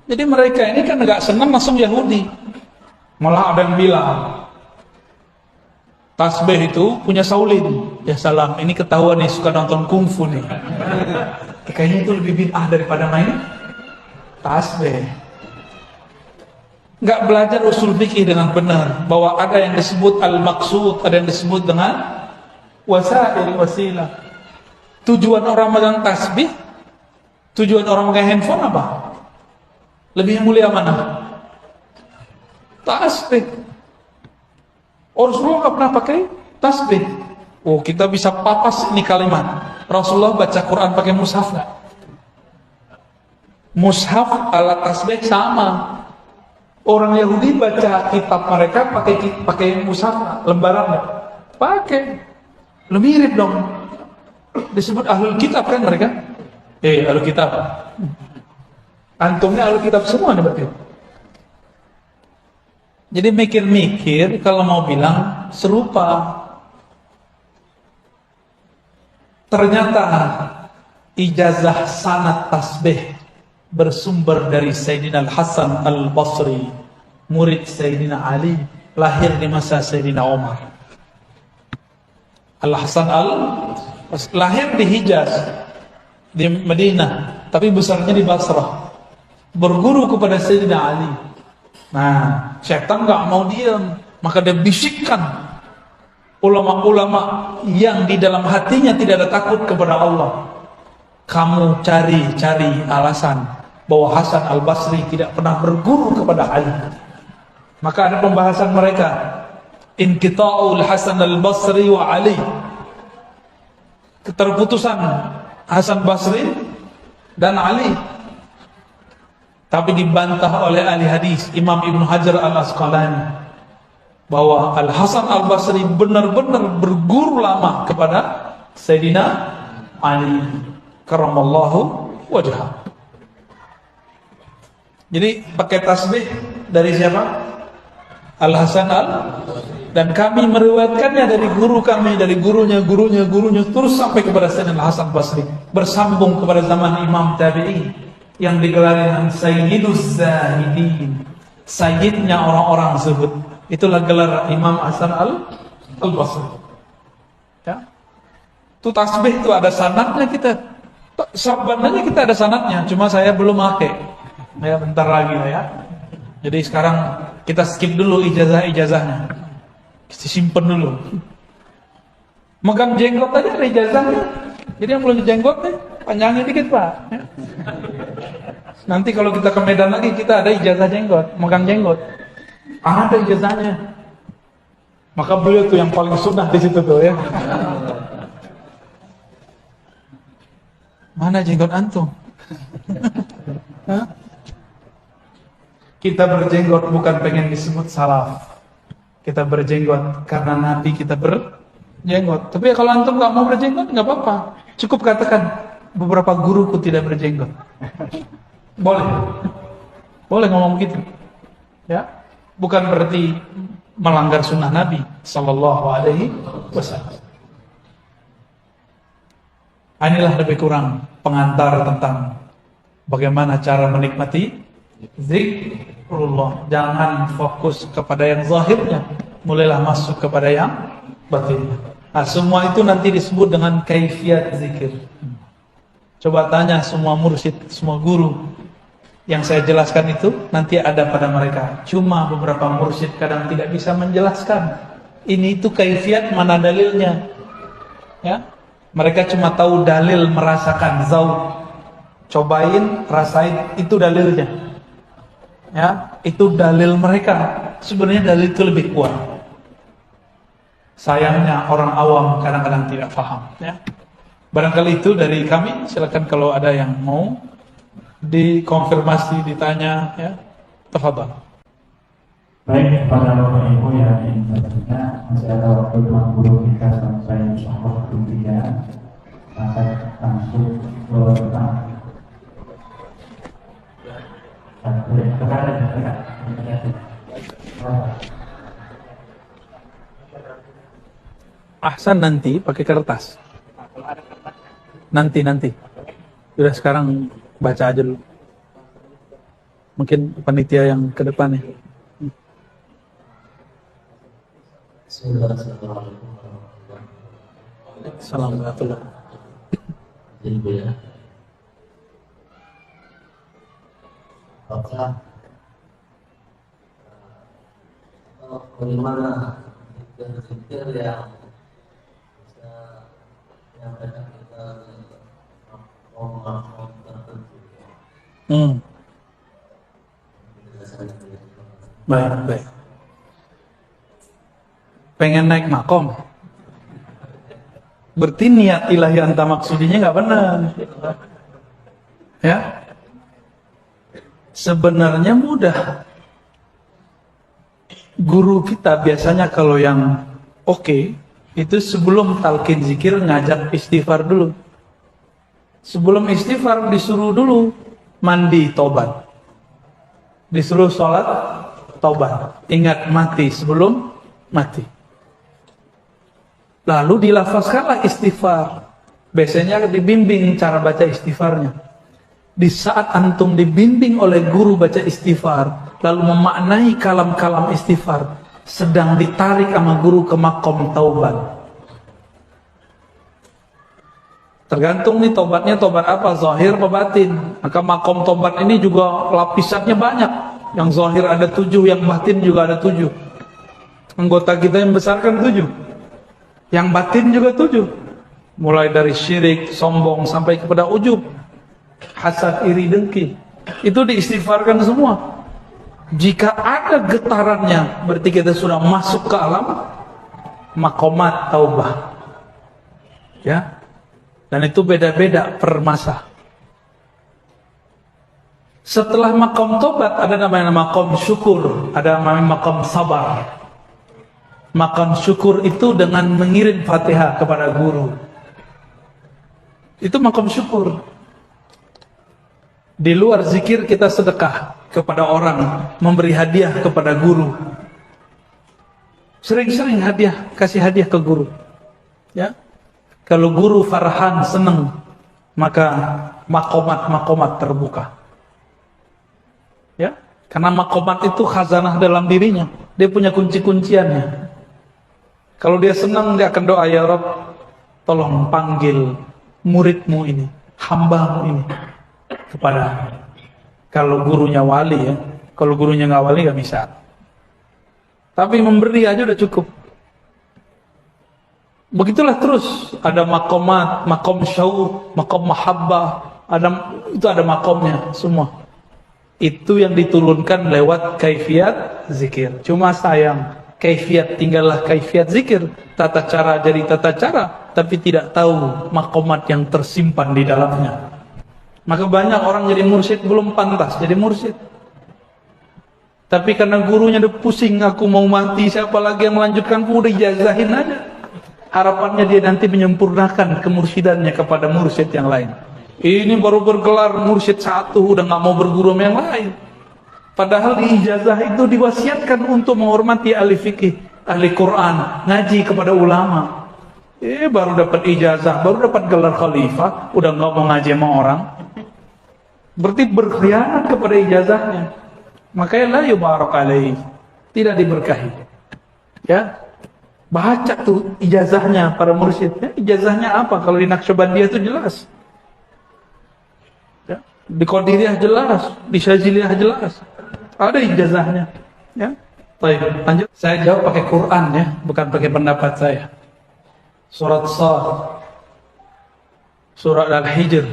Jadi mereka ini kan nggak senang langsung Yahudi. Malah ada yang bilang, tasbih itu punya Saulin. Ya salam, ini ketahuan nih suka nonton kungfu nih. Kayaknya itu lebih bid'ah daripada main tasbih. Nggak belajar usul fikih dengan benar, bahwa ada yang disebut al-maqsud, ada yang disebut dengan wasail, wasilah. Tujuan orang megang tasbih, tujuan orang megang handphone apa? Lebih mulia mana? Tasbih. Rasulullah nggak pernah pakai tasbih. Oh, kita bisa papas ini kalimat. Rasulullah baca Quran pakai mushaf nggak? Mushaf alat tasbih sama. Orang Yahudi baca kitab mereka pakai mushaf lembaran nggak? Pakai. Lo mirip dong. Disebut ahlul kitab kan mereka? Ahlul kitab. Antumnya ahlul kitab semua nih berarti. Jadi mikir-mikir kalau mau bilang serupa. Ternyata ijazah sanad tasbih bersumber dari Sayyidina Al-Hasan Al-Basri, murid Sayyidina Ali, lahir di masa Sayyidina Umar. Al-Hasan lahir di Hijaz, di Madinah, tapi besarnya di Basrah. Berguru kepada Sayyidina Ali. Nah, syaitan nggak mau diam, maka dia bisikkan ulama-ulama yang di dalam hatinya tidak ada takut kepada Allah. Kamu cari alasan bahwa Hasan Al-Basri tidak pernah berguru kepada Ali. Maka ada pembahasan mereka, inqita'ul Hasan Al-Basri wa Ali, keterputusan Hasan Basri dan Ali. Tapi dibantah oleh ahli hadis Imam Ibnu Hajar Al-Asqalani bahwa Al-Hasan Al-Basri benar-benar berguru lama kepada Sayyidina Ali karramallahu wajhah. Jadi pakai tasbih dari siapa? Al-Hasan dan kami meriwayatkannya dari guru kami, dari gurunya terus sampai kepada Sayyidina Al-Hasan Basri, bersambung kepada zaman Imam Tabi'in yang digelar dengan Sayyiduz Zahidin, sayyidnya orang-orang zuhud. Itulah gelar Imam Hasan Al-Basri. Ya. Itu tasbih itu ada sanadnya kita. Sebenarnya kita ada sanadnya, cuma saya belum pakai. Ya, bentar lagi lah ya. Jadi sekarang kita skip dulu ijazahnya. Simpen dulu. Megang jenggot aja ada ijazahnya. Jadi yang belum jenggot nih, panjangnya dikit Pak. Ya. Nanti kalau kita ke Medan lagi kita ada ijazah jenggot, megang jenggot. Ada ijazahnya. Maka beliau tuh yang paling sunnah di situ tuh ya. Mana jenggot antum? Kita berjenggot bukan pengen disebut salaf. Kita berjenggot karena Nabi kita berjenggot. Tapi ya kalau antum nggak mau berjenggot nggak apa-apa. Cukup katakan beberapa guruku tidak berjenggot. Boleh ngomong begitu. Ya, bukan berarti melanggar sunnah Nabi Sallallahu Alaihi Wasallam. Inilah lebih kurang pengantar tentang bagaimana cara menikmati zikrullah. Jangan fokus kepada yang zahirnya, mulailah masuk kepada yang batinnya. Nah, semua itu nanti disebut dengan kaifiyat zikir. Coba tanya semua mursyid, semua guru. Yang saya jelaskan itu nanti ada pada mereka. Cuma beberapa mursyid kadang tidak bisa menjelaskan. Ini itu kaifiyat, mana dalilnya. Ya, mereka cuma tahu dalil, merasakan zauq. Cobain, rasain, itu dalilnya. Ya, itu dalil mereka. Sebenarnya dalil itu lebih kuat. Sayangnya orang awam kadang-kadang tidak paham. Ya. Barangkali itu dari kami. Silakan kalau ada yang mau dikonfirmasi, ditanya, ya, tafadhal. Baik, kepada Bapak Ibu yang ingin bertanya, masih ada waktu 20 kita sampai waktu 3, maka langsung ke depan. Ahsan nanti pakai kertas. Nanti. Sudah sekarang baca aja dulu. Mungkin panitia yang ke depan ya. Assalamualaikum. Apakah bagaimana berpikir yang bisa menyampaikan kita makom tertentu? Baik. Pengen naik makom? Berarti niat ilahi anta maksudinya nggak benar. Ya, sebenarnya mudah. Guru kita biasanya kalau yang oke, itu sebelum talqin zikir ngajak istighfar dulu. Sebelum istighfar disuruh dulu mandi tobat. Disuruh sholat tobat. Ingat mati sebelum mati. Lalu dilafazkanlah istighfar. Biasanya dibimbing cara baca istighfarnya. Di saat antum dibimbing oleh guru baca istighfar, lalu memaknai kalam-kalam istighfar, sedang ditarik sama guru ke makom taubat. Tergantung nih tobatnya tobat apa, zahir apa batin. Maka makom taubat ini juga lapisannya banyak. Yang zahir ada 7, yang batin juga ada 7. Anggota kita yang besar kan 7. Yang batin juga 7. Mulai dari syirik, sombong, sampai kepada ujub, hasad, iri, dengki. Itu diistighfarkan semua. Jika ada getarannya, berarti kita sudah masuk ke alam makomat taubah. Ya. Dan itu beda-beda per masa. Setelah makom tobat ada namanya makom syukur, ada namanya makom sabar. Makom syukur itu dengan mengirim Fatihah kepada guru. Itu makom syukur. Di luar zikir kita sedekah kepada orang, memberi hadiah kepada guru. Sering-sering kasih hadiah ke guru. Ya. Kalau guru farhan, senang, maka makomat terbuka. Ya, karena makomat itu khazanah dalam dirinya. Dia punya kunci-kunciannya. Kalau dia senang, dia akan doa, ya Rabb, tolong panggil muridmu ini, hambamu ini kepada. Kalau gurunya wali ya, kalau gurunya nggak wali nggak bisa. Tapi memberi aja udah cukup. Begitulah terus, ada makomat, makom syauq, makom mahabbah, itu ada makomnya semua. Itu yang diturunkan lewat kaifiat zikir. Cuma sayang, kaifiat tinggallah kaifiat zikir, tata cara jadi tata cara, tapi tidak tahu makomat yang tersimpan di dalamnya. Maka banyak orang jadi mursyid belum pantas jadi mursyid. Tapi karena gurunya udah pusing, aku mau mati, siapa lagi yang melanjutkan, udah ijazahin aja. Harapannya dia nanti menyempurnakan kemursidannya kepada mursyid yang lain. Ini baru bergelar mursyid 1, udah gak mau berguru sama yang lain. Padahal di ijazah itu diwasiatkan untuk menghormati ahli fikih, ahli Quran, ngaji kepada ulama. Baru dapat ijazah, baru dapat gelar khalifah, udah gak mau ngaji sama orang. Berarti berkhianat kepada ijazahnya. Makanya la yubarak alaih, tidak diberkahi. Ya, baca tuh ijazahnya para mursyid. Ya, ijazahnya apa? Kalau di Naqsyabandiyah itu jelas. Ya, di Qadiriyah jelas, di Syaziliyah jelas. Ada ijazahnya. Ya, baik. Lanjut. Saya jawab pakai Quran ya, bukan pakai pendapat saya. Surat Shad, Surat Al-Hijr,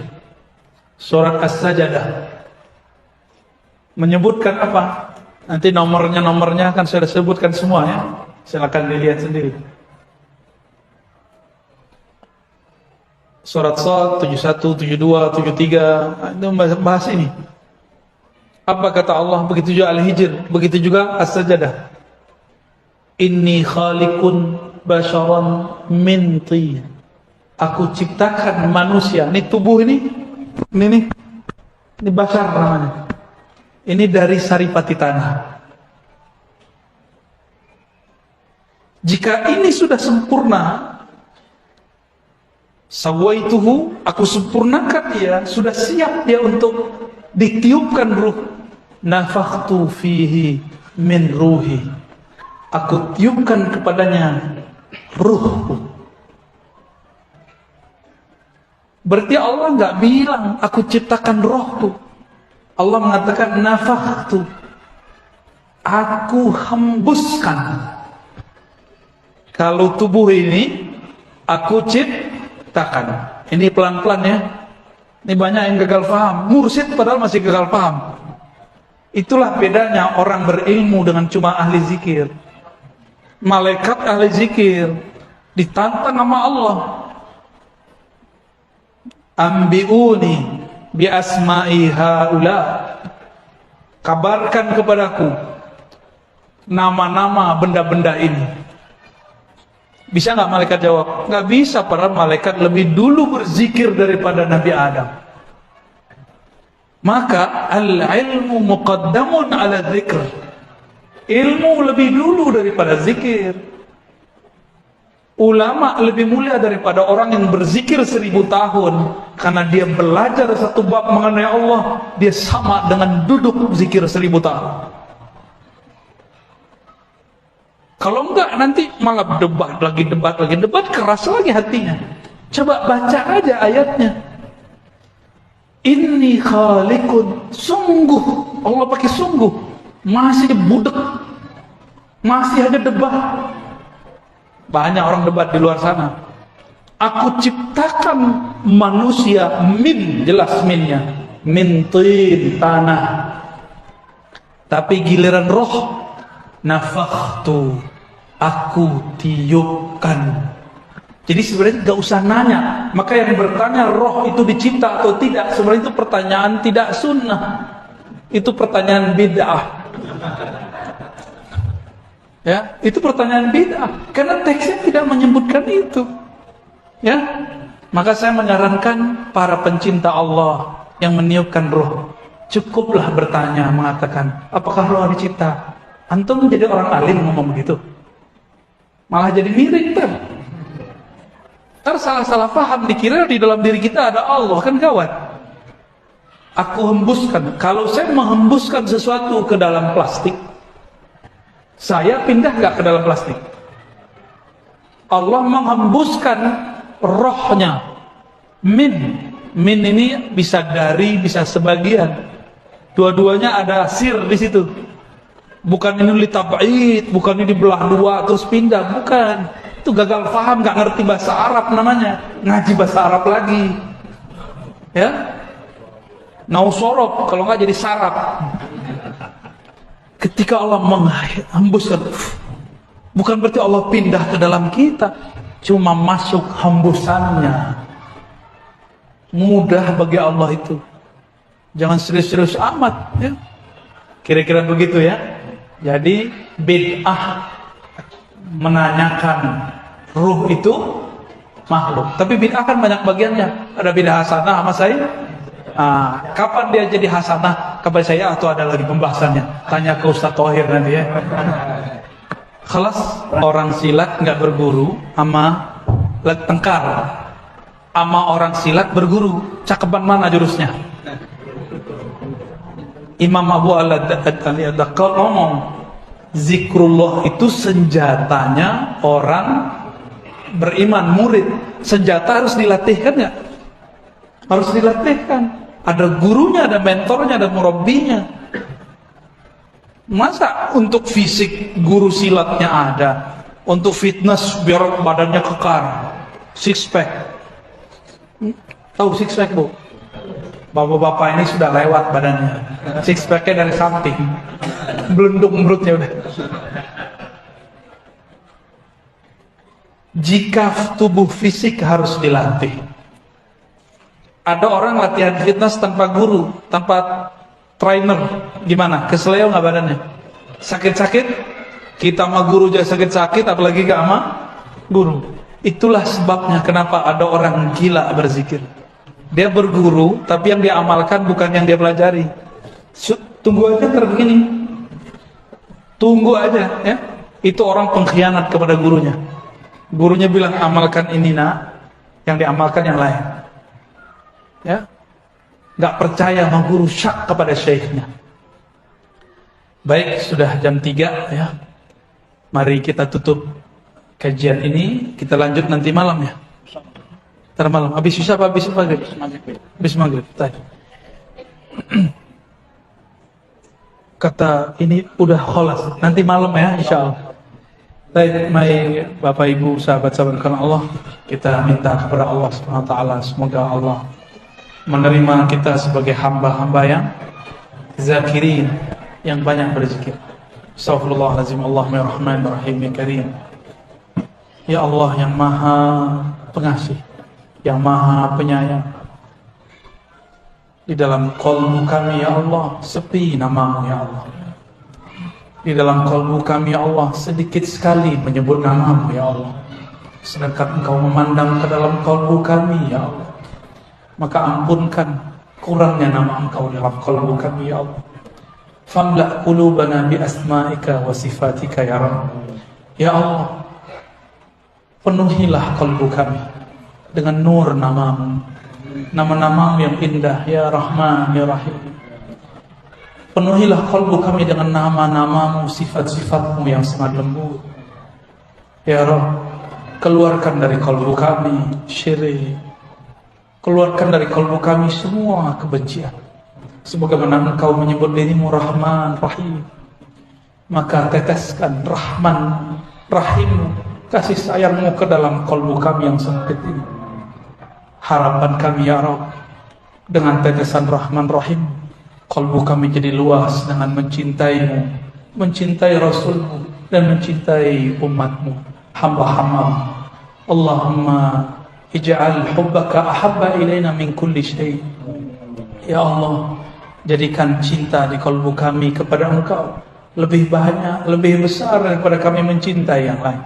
Surat As-Sajdah. Menyebutkan apa? Nanti nomornya akan saya sebutkan semua ya. Silakan dilihat sendiri. Surat Shad 71, 72, 73 itu bahas ini. Apa kata Allah? Begitu juga Al-Hijr, begitu juga As-Sajdah. Inni khaliqun basharan min tin. Aku ciptakan manusia. Ini tubuh ini bashar namanya. Ini dari saripati tanah. Jika ini sudah sempurna, sawaituhu, aku sempurnakan dia, sudah siap dia untuk ditiupkan ruh. Nafakhtu fihi min ruhi. Aku tiupkan kepadanya ruhku. Berarti Allah nggak bilang aku ciptakan rohku. Allah mengatakan nafakhtu, aku hembuskan. Kalau tubuh ini aku ciptakan. Ini pelan-pelan ya. Ini banyak yang gagal paham. Mursyid padahal masih gagal paham. Itulah bedanya orang berilmu dengan cuma ahli zikir. Malaikat ahli zikir ditantang sama Allah. Ambiuni bi asma'i haula. Kabarkan kepadaku nama-nama benda-benda ini. Bisa nggak malaikat jawab? Nggak bisa, para malaikat lebih dulu berzikir daripada Nabi Adam. Maka al-ilmu muqaddamun ala dzikr. Ilmu lebih dulu daripada zikir. Ulama lebih mulia daripada orang yang berzikir 1000 tahun. Karena dia belajar satu bab mengenai Allah, dia sama dengan duduk zikir 1000 tahun. Kalau enggak nanti malah debat lagi, keras lagi hatinya. Coba baca aja ayatnya. Inni khaliqun, sungguh, Allah pakai sungguh, masih budek, masih ada debat. Banyak orang debat di luar sana. Aku ciptakan manusia, min, jelas minnya, min tin, tanah. Tapi giliran roh, nafakhtu, aku tiupkan. Jadi sebenarnya gak usah nanya. Maka yang bertanya roh itu dicipta atau tidak, sebenarnya itu pertanyaan tidak sunnah. Itu pertanyaan bid'ah. Ya, itu pertanyaan bid'ah. Karena teksnya tidak menyebutkan itu. Ya, maka saya menyarankan para pencinta Allah yang meniupkan roh, cukuplah bertanya, mengatakan, apakah roh dicipta? Antum jadi orang alim ngomong begitu, malah jadi miring kan? Ntar salah-salah paham, dikira di dalam diri kita ada Allah, kan gawat. Aku hembuskan. Kalau saya menghembuskan sesuatu ke dalam plastik, saya pindah nggak ke dalam plastik? Allah menghembuskan rohnya. Min ini bisa dari, bisa sebagian. Dua-duanya ada sir di situ. Bukan ini litab'id, bukan ini belah dua terus pindah, bukan. Itu gagal paham, nggak ngerti bahasa Arab namanya. Ngaji bahasa Arab lagi. Ya? Nausorob, kalau nggak jadi sarap. Ketika Allah menghembuskan, bukan berarti Allah pindah ke dalam kita, cuma masuk hembusannya. Mudah bagi Allah itu. Jangan serius-serius amat, ya. Kira-kira begitu ya. Jadi bid'ah menanyakan ruh itu makhluk. Tapi bid'ah kan banyak bagiannya. Ada bid'ah hasanah sama saya. Kapan dia jadi hasanah kepada saya, atau ada lagi pembahasannya? Tanya ke Ustaz Thohir nanti ya. Kelas orang silat nggak berguru sama tengkar, sama orang silat berguru, cakepan mana jurusnya? Imam Abu Al-Daqqal ngomong, zikrullah itu senjatanya orang beriman, murid. Senjata harus dilatihkan nggak? Harus dilatihkan. Ada gurunya, ada mentornya, ada murabbinya. Masa untuk fisik guru silatnya ada, untuk fitness biar badannya kekar, six pack. Tahu six pack, Bu? Bapak-bapak ini sudah lewat badannya, six packnya dari samping, belundung perutnya udah. Jika tubuh fisik harus dilatih. Ada orang latihan fitness tanpa guru, tanpa trainer, gimana? Keseleo nggak badannya? Sakit-sakit? Kita sama guru aja sakit-sakit, apalagi gak sama guru. Itulah sebabnya kenapa ada orang gila berzikir. Dia berguru, tapi yang dia amalkan bukan yang dia pelajari. Tunggu aja begini. Tunggu aja, ya. Itu orang pengkhianat kepada gurunya. Gurunya bilang amalkan ini nak, yang diamalkan yang lain. Ya, nggak percaya sama guru, syak kepada syekhnya. Baik, sudah jam 3 ya. Mari kita tutup kajian ini, kita lanjut nanti malam ya. Ntar malam, habis bisa apa habis maghrib? Habis maghrib. Kata ini udah kholas, nanti malam ya insyaallah. Baik, mari Bapak Ibu, sahabat-sahabat karena Allah, kita minta kepada Allah Subhanahu wa taala, semoga Allah menerima kita sebagai hamba-hamba yang zakirin, yang banyak berzikir. Astaghfirullahaladzim, Allahumma rahman rahim ya karim. Ya Allah yang maha pengasih, yang maha penyayang, Di dalam qalbu kami ya Allah sepi namamu ya Allah. Di dalam qalbu kami ya Allah sedikit sekali menyebut namamu ya Allah. Sedangkan Engkau memandang ke dalam qalbu kami ya Allah, maka ampunkan kurangnya nama Engkau dalam qalbu kami ya Allah. Famla' qulubana bi asma'ika wa sifatika ya Rabb. Ya Allah, penuhilah qalbu kami dengan nur namamu, nama-namamu yang indah ya Rahman ya Rahim. Penuhilah qalbu kami dengan nama-namamu, sifat-sifatmu yang sangat lembut ya Rabb. Keluarkan dari qalbu kami syirik, keluarkan dari qalbu kami semua kebencian. Sebagaimana Engkau menyebut dirimu Rahman Rahim, maka teteskan Rahman Rahim, kasih sayangmu ke dalam qalbu kami yang sempit ini. Harapan kami ya Rabb, dengan tetesan Rahman Rahim, qalbu kami jadi luas dengan mencintaimu, mencintai Rasulmu, dan mencintai umatmu, hamba-hambamu. Allahumma ij'al hubbaka ahabba ilaina min kulli syai'. Ya Allah, jadikan cinta di qalbu kami kepada Engkau lebih banyak, lebih besar daripada kami mencintai yang lain.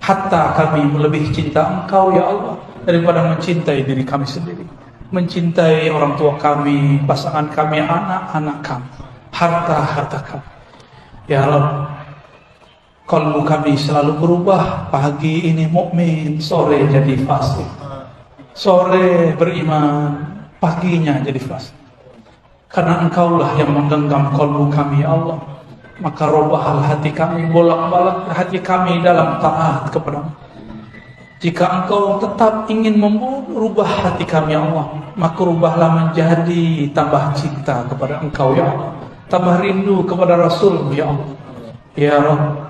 Hatta kami lebih cinta Engkau ya Allah daripada mencintai diri kami sendiri, mencintai orang tua kami, pasangan kami, anak-anak kami, harta-harta kami. Ya Rabb, qalbu kami selalu berubah. Pagi ini mukmin, sore jadi fasik. Sore beriman, paginya jadi fasik. Karena Engkaulah yang menggenggam qalbu kami ya Allah. Maka robahlah hati kami, bolak-balik hati kami dalam taat kepadamu. Jika Engkau tetap ingin merubah hati kami ya Allah, maka rubahlah menjadi tambah cinta kepada Engkau ya Allah, tambah rindu kepada Rasul ya Allah. Ya Rabb,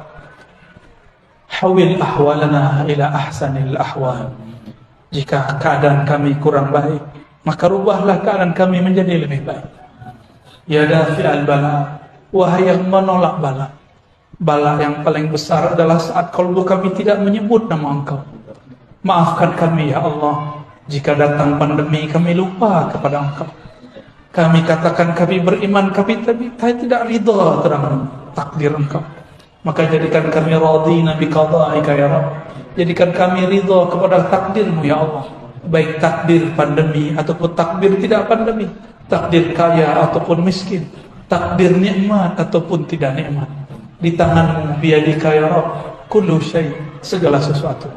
hawil ahwalana ila ahsanil ahwal. Jika keadaan kami kurang baik, maka rubahlah keadaan kami menjadi lebih baik. Ya dafi'al bala, wahai yang menolak bala. Bala yang paling besar adalah saat qalbu kami tidak menyebut nama Engkau. Maafkan kami ya Allah, jika datang pandemi kami lupa kepada Engkau. Kami katakan kami beriman, kami tidak ridha terhadap takdir Engkau. Maka jadikan kami radina bi qada'ika ya Rabb. Jadikan kami ridha kepada takdirmu ya Allah. Baik takdir pandemi ataupun takdir tidak pandemi, takdir kaya ataupun miskin, takdir nikmat ataupun tidak nikmat. Di tanganmu, biyadika ya Rabb, kullu syai', segala sesuatu.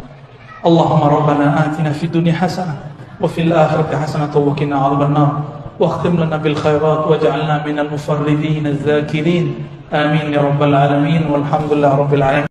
Allahumma rabbana atina fid dunya hasanah wa fil akhirati hasanah wa qina adzaban nar. واختم لنا بالخيرات واجعلنا من المفردين الذاكرين آمين يا رب العالمين والحمد لله رب العالمين.